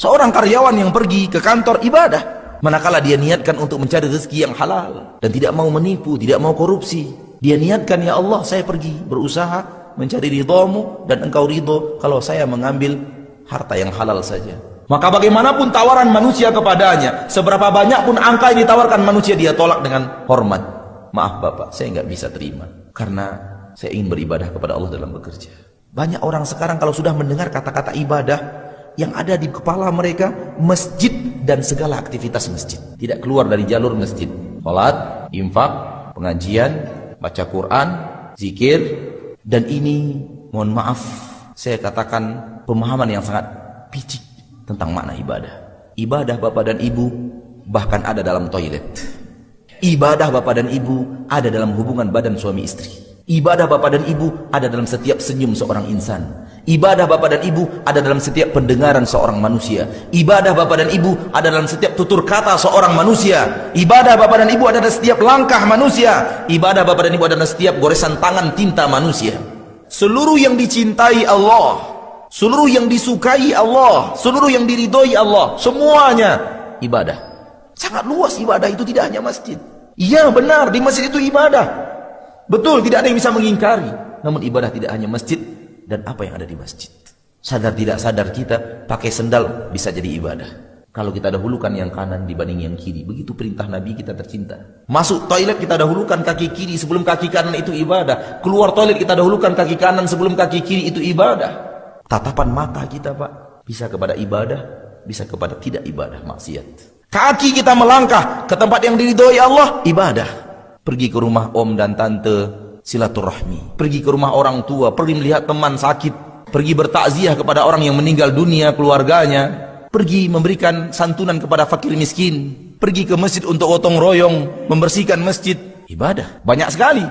Seorang karyawan yang pergi ke kantor ibadah, manakala dia niatkan untuk mencari rezeki yang halal dan tidak mau menipu, tidak mau korupsi. Dia niatkan, ya Allah, saya pergi berusaha mencari ridhamu dan engkau ridho kalau saya mengambil harta yang halal saja. Maka bagaimanapun tawaran manusia kepadanya, seberapa banyak pun angka yang ditawarkan manusia, dia tolak dengan hormat. Maaf Bapak, saya nggak bisa terima karena saya ingin beribadah kepada Allah dalam bekerja. Banyak orang sekarang kalau sudah mendengar kata-kata ibadah, yang ada di kepala mereka masjid dan segala aktivitas masjid, tidak keluar dari jalur masjid. Salat, infak, pengajian, baca Quran, zikir. Dan ini, mohon maaf, saya katakan pemahaman yang sangat picik tentang makna ibadah. Ibadah Bapak dan Ibu bahkan ada dalam toilet. Ibadah Bapak dan Ibu ada dalam hubungan badan suami istri. Ibadah Bapak dan Ibu ada dalam setiap senyum seorang insan. Ibadah Bapak dan Ibu ada dalam setiap pendengaran seorang manusia. Ibadah Bapak dan Ibu ada dalam setiap tutur kata seorang manusia. Ibadah Bapak dan Ibu ada dalam setiap langkah manusia. Ibadah Bapak dan Ibu ada dalam setiap goresan tangan tinta manusia. Seluruh yang dicintai Allah, seluruh yang disukai Allah, seluruh yang diridhoi Allah, semuanya ibadah. Sangat luas ibadah itu, tidak hanya masjid. Iya benar, di masjid itu ibadah. Betul, tidak ada yang bisa mengingkari. Namun ibadah tidak hanya masjid dan apa yang ada di masjid. Sadar tidak sadar kita pakai sendal bisa jadi ibadah. Kalau kita dahulukan yang kanan dibanding yang kiri, begitu perintah Nabi kita tercinta. Masuk toilet kita dahulukan kaki kiri sebelum kaki kanan, itu ibadah. Keluar toilet kita dahulukan kaki kanan sebelum kaki kiri, itu ibadah. Tatapan mata kita Pak, bisa kepada ibadah, bisa kepada tidak ibadah, maksiat. Kaki kita melangkah ke tempat yang diridhoi Allah, ibadah. Pergi ke rumah om dan tante, silaturahmi. Pergi ke rumah orang tua, pergi melihat teman sakit, pergi bertakziah kepada orang yang meninggal dunia, keluarganya, pergi memberikan santunan kepada fakir miskin, pergi ke masjid untuk gotong royong membersihkan masjid, ibadah. Banyak sekali.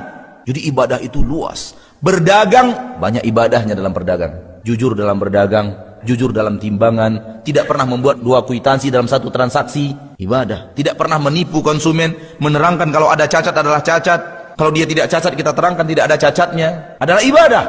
Jadi ibadah itu luas. Berdagang, banyak ibadahnya dalam berdagang. Jujur dalam berdagang, jujur dalam timbangan, tidak pernah membuat dua kwitansi dalam satu transaksi, ibadah. Tidak pernah menipu konsumen, menerangkan kalau ada cacat adalah cacat, kalau dia tidak cacat kita terangkan tidak ada cacatnya, adalah ibadah.